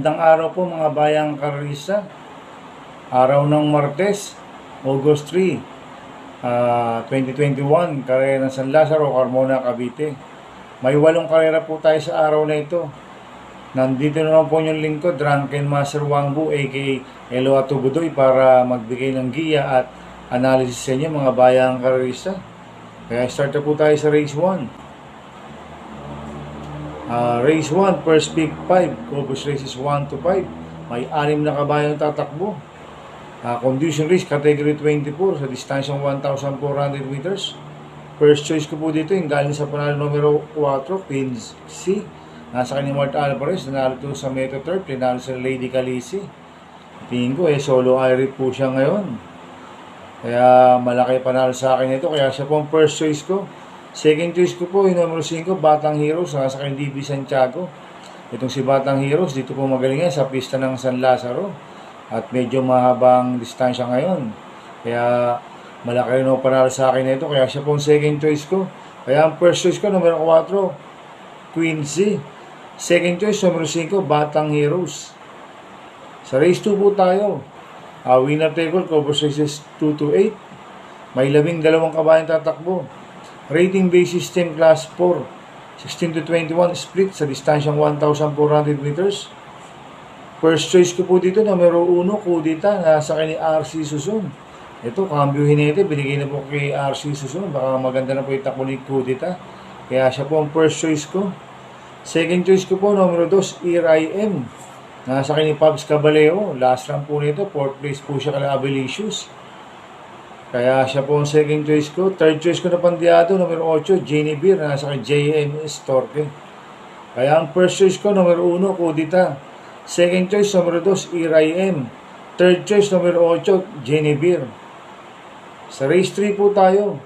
Magandang araw po mga bayang karista. Araw ng Martes, August 3, 2021, karera ng San Lazaro, Carmona, Cavite. May 8 karera po tayo sa araw na ito. Nandito naman po yung lingkod, Drunken Master Wangbu aka Elo Atubudoy para magbigay ng giya at analysis sa inyo mga bayang karista. Kaya start na po tayo sa race 1. Race 1, first pick 5, Cobus races 1 to 5. May 6 na kabayang tatakbo. Condition race, category 24 sa distansyang 1,400 meters. First choice ko po dito yung galing sa panalo numero 4, Queens C. Nasa kanya Mart Alvarez, nanalo to sa Metro Turf, nanalo sa Lady Calisi. Tingin ko solo Irie po siya ngayon. Kaya malaki panalo sa akin ito, kaya siya po ang first choice ko. Second choice ko po yung numero 5, Batang Heroes, nasa kanya DB Santiago. Itong si Batang Heroes, dito po magaling yan sa pista ng San Lazaro. At medyo mahabang distansya ngayon. Kaya malaki rin ang panalo sa akin ito, kaya siya po ang second choice ko. Kaya ang first choice ko, numero 4, Queen C. Second choice, numero 5, Batang Heroes. Sa race 2 po tayo. Winner take all, cover races 2 to 8. May 12 kabayan tatakbo. Rating base system class 4. 16 to 21 split sa distansyang 1,400 meters. First choice ko po dito, numero 1, Kudita, nasa kay RC Susun. Ito, cambio hinete, binigay na po kay RC Susun. Baka maganda na po yung takbo ni Kudita. Kaya siya po ang first choice ko. Second choice ko po, numero 2, ERIM. Nasa kay ni Pabs Caballero. Last round po nito, 4th place po siya kay Abilicious. Kaya siya po ang second choice ko. Third choice ko na pandiado, numero 8, Jenny Beer, nasa kay JMS Torque. Kaya ang first choice ko, numero 1, Kudita. Second choice, numero 2, ERIM. Third choice, numero 8, Jenny Beer. Sa race 3 po tayo.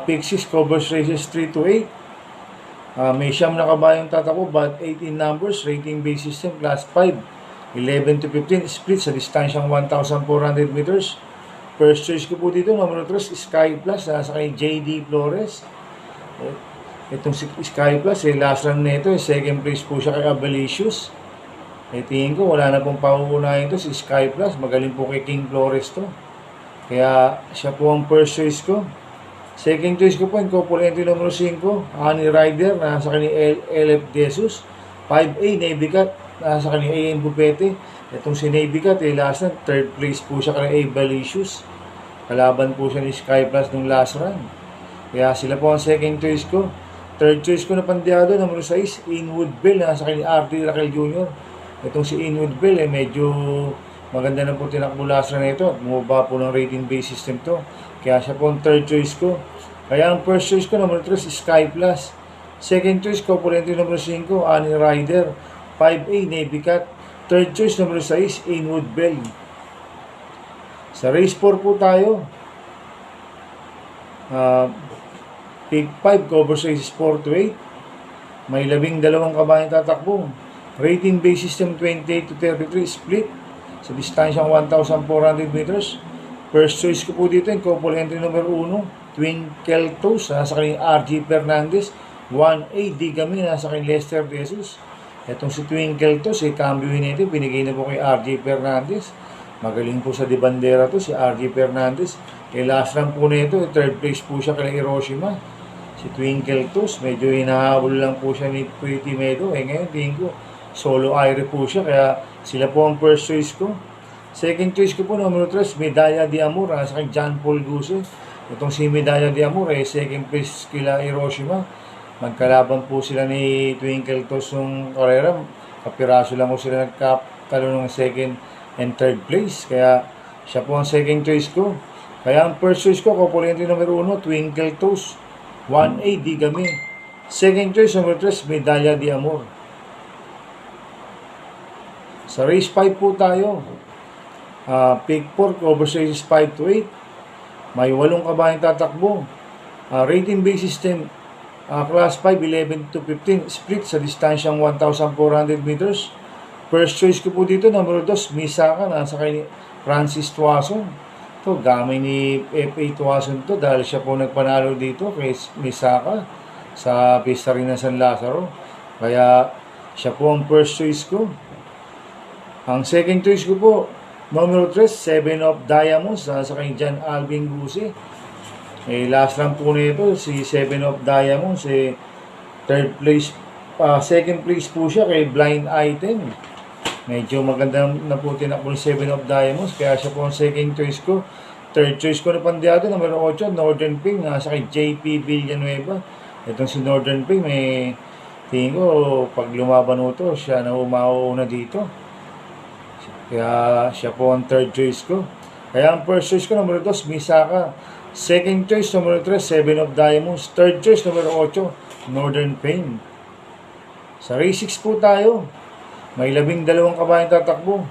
Pick 6, covers races 3 to 8. May 9 na kabayang tatakbo, but 18 numbers, rating base system, class 5. 11 to 15, split sa distansyang 1,400 meters. First choice ko po dito, numero 3, Sky Plus, nasa kay JD Flores. Itong si Sky Plus, last run nito, second place po siya kay Abilicious. Tingin ko, wala na pong pauunahin ito, si Sky Plus, magaling po kay King Flores to. Kaya, siya po ang first choice ko. Second choice ko po, yung couple entry numero 5, Honey Rider, nasa kay LF Jesus. 5A, Navy Cat, nasa kay AM Bupete. Itong si Navy Cat, last run, third place po siya kay Abilicious. Kalaban po siya ni Sky Plus nung last run. Kaya sila po ang second choice ko. Third choice ko na pandiado, numero 6, Inwood Bell, nasa kay RD Raquel Jr. Itong si Inwood Bell, medyo maganda na po tinakbo last run ito. Bumaba po ng rating base system to. Kaya siya po ang third choice ko. Kaya ang first choice ko, numero 3, Sky Plus. Second choice ko, Polente numero 5, Honey Rider. 5A, Navy Cat. Third choice, numero 6, Inwood Bell. Sa race 4 po tayo. Pick 5, cover races 4 to 8. May 12 kabayan tatakbo. Rating base system 28 to 33, split. Sa distansyang 1,400 meters. First choice ko po dito, yung couple entry numero 1, Twinkle Toes, nasa kanyang RG Fernandez. 1A, Digami, nasa kanyang Lester Jesus. Itong si Twinkle Toes, cambio hinete, binigay na po kay RG Fernandez. Magaling po sa di bandera to, si RG Fernandez. Kay last run po na ito, third place po siya kay Hiroshima. Si Twinkle Toes, medyo hinahabol lang po siya ni Pretty Meadow. Ngayon, tingin ko, solo Irie po siya, kaya sila po ang first choice ko. Second choice ko po, numero 3, Medalla de Amor, nasa kay John Paul Guse. Itong si Medalla de Amor, second place kila Hiroshima. Magkalaban po sila ni Twinkle Toes ng karera. Kapiraso lang po sila nagkatalo ng second and third place. Kaya siya po ang second choice ko. Kaya ang first choice ko, Kopolente numero 1, Twinkle Toes. 1A, Digami. Second choice, numero 3, Medalla de Amor. Sa race 5 po tayo. Pick 4, cover races 5 to 8. May 8 kabayang tatakbo. Rating base system, class 5, 11 to 15, split sa distansyang 1,400 meters. First choice ko po dito, numero 2, Misaka, nasa kay Francis Tuason. Ito, gamay ni F.A. Tuason to dahil siya po nagpanalo dito kay Misaka sa pista rin ng San Lazaro. Kaya siya po ang first choice ko. Ang second choice ko po, numero 3, 7 of Diamonds, sa kay John Alvin Gusi. Last lang po nito, si 7 of Diamonds, third place, second place po siya kay Blind Item. Medyo maganda na po tinakbo ni 7 of Diamonds, kaya siya po ang second choice ko. Third choice ko na pandiado, numero 8, Northern Ping, nasa kay JP Villanueva. Itong si Northern Ping, tingin ko, pag lumaban ito, siya na umauna dito. Kaya siya po ang third choice ko. Kaya ang first choice ko, numero 2, Misaka. Second choice, numero 3, 7 of Diamonds. Third choice, numero 8, Northern Pain. Sa race 6 po tayo. May 12 kabayang tatakbo.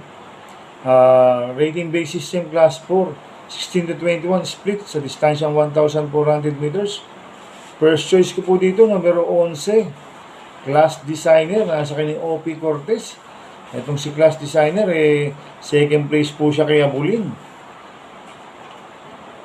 Rating base system class 4. 16 to 21 split sa distansyang 1,400 meters. First choice ko po dito, numero 11. Class designer, nasa kanyang OP Cortez. Itong si class designer, second place po siya kay Abulin.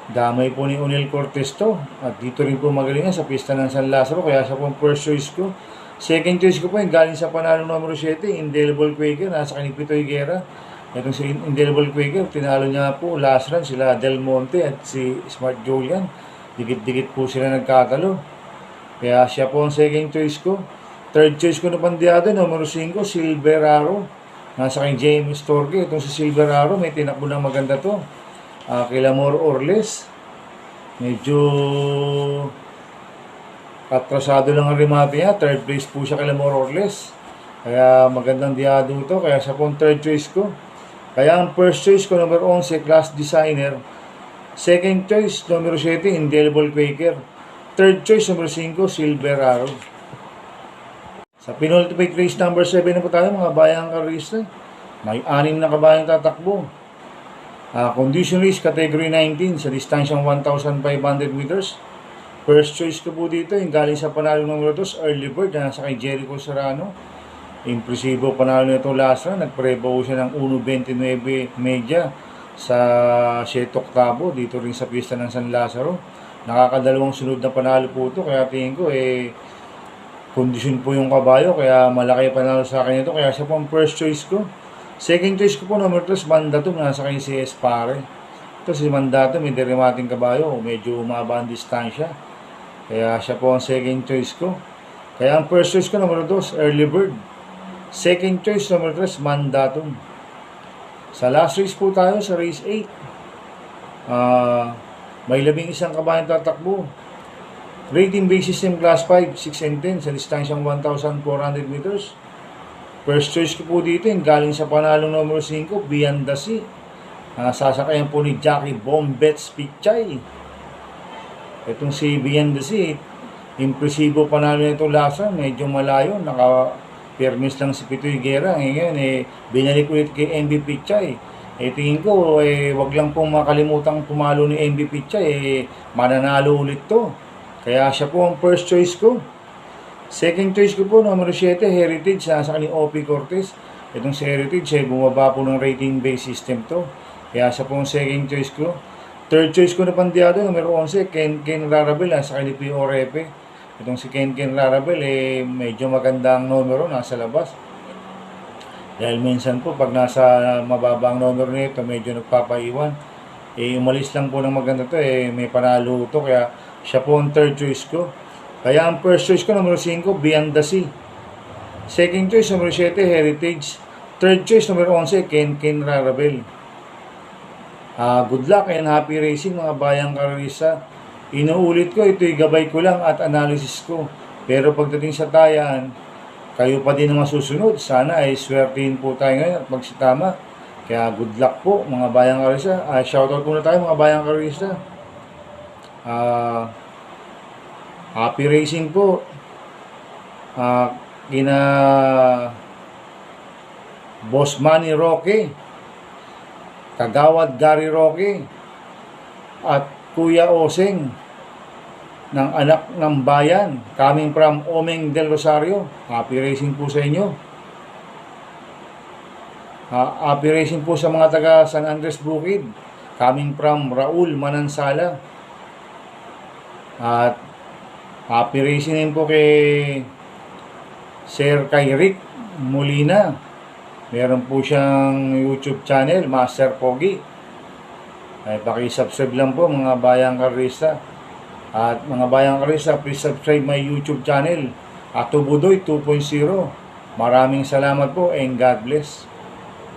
Damay po ni Onel Cortez to. At dito rin po magaling sa pista ng San Lazaro, kaya siya po first choice ko. Second choice ko po yung galing sa panalo numero 7, Indelible Quaker, nasa kanyang Pito Higuera. Itong si Indelible Quaker, tinalo niya po last run sila Del Monte at si Smart Julian. Dikit-dikit po sila nagkatalo. Kaya siya po ang second choice ko. Third choice ko na pandiado, numero 5, Silver Arrow. Nasa kay James Torque. Itong si Silver Arrow, may tinakbo ng maganda to. Kila More or Less. Medyo atrasado lang ang remate niya. Third place po siya kila More or Less. Kaya magandang diado to. Kaya siya po ang third choice ko. Kaya ang first choice ko, numero 11, Class Designer. Second choice, numero 7, Indelible Quaker. Third choice, numero 5, Silver Arrow. Sa penultimate race number 7 na po tayo, mga bayang karista. May 6 na kabayang tatakbo. Condition race, category 19, sa distansyang 1,500 meters. First choice ko po dito, yung galing sa panalo numero 2, Early Bird, na nasa kay Jericho Serrano. Impresibo panalo nito last run. Nagprebo siya ng 1.29 media sa 7 Octavo, dito rin sa pista ng San Lazaro. Nakakadalawang sunod na panalo po ito, kaya tingin ko, kondisyon po yung kabayo, kaya malaki panalo sa akin ito, kaya siya po ang first choice ko. Second choice ko po, number 3, Mandatum, nasa kay si Espare. Ito si Mandatum, may derimating kabayo, medyo umaba ang distansya, kaya siya po ang second choice ko. Kaya ang first choice ko, number 2, Early Bird. Second choice, number 3, Mandatum. Sa last race po tayo, sa race 8, may 11 kabayang tatakbo. Rating base system class 5, 6 and 10 sa distansyang 1,400 meters. First choice ko po dito, yung galing sa panalong numero 5, Beyond the Sea. Sasakayan po ni Jackie Bombets Pichay. Itong si Beyond the Sea, impresibo panalo nito last run, medyo malayo, naka-permis lang si Pito Higuera. Ngayon, binalik ulit kay MB Pichay. Tingin ko, wag lang pong makalimutang pumalo ni MB Pichay, mananalo ulit to. Kaya siya po ang first choice ko. Second choice ko po, numero 7, Heritage, sa kanyang OP Cortez. Itong si Heritage, bumaba po ng rating base system to. Kaya siya po ang second choice ko. Third choice ko na pandiado, numero 11, Ken Rarabel, sa kanyang P.O. Repe. Itong si Ken Rarabel, medyo magandang numero, nasa labas. Dahil minsan po, pag nasa mababang numero nito, medyo nagpapaiwan. Umalis lang po ng maganda to, may panalo to, kaya siya po ang third choice ko. Kaya ang first choice ko, numero 5, Beyond the Sea. Second choice, numero 7, Heritage. Third choice, numero 11, Ken Rarabel. Good luck and happy racing, mga bayang karisa. Inuulit ko, ito'y gabay ko lang at analysis ko. Pero pagdating sa tayan, kayo pa din ang masusunod. Sana ay swertihin po tayo ngayon at magsitama. Kaya good luck po, mga bayang karisa. Shoutout muna tayo, mga bayang karisa. Happy racing po. Kina Boss Manny Roque, Kagawad Gary Roque, at Kuya Oseng ng Anak ng Bayan, coming from Omeng del Rosario. Happy racing po sa inyo. Happy racing po sa mga taga San Andres Bukid, coming from Raul Manansala. At happy racing din po kay Sir Rick Molina, Meron po siyang YouTube channel, Master Pogi. Ay, paki-subscribe lang po mga bayang karista. At mga bayang karista, please subscribe my YouTube channel, Ato Budoy 2.0. Maraming salamat po and God bless.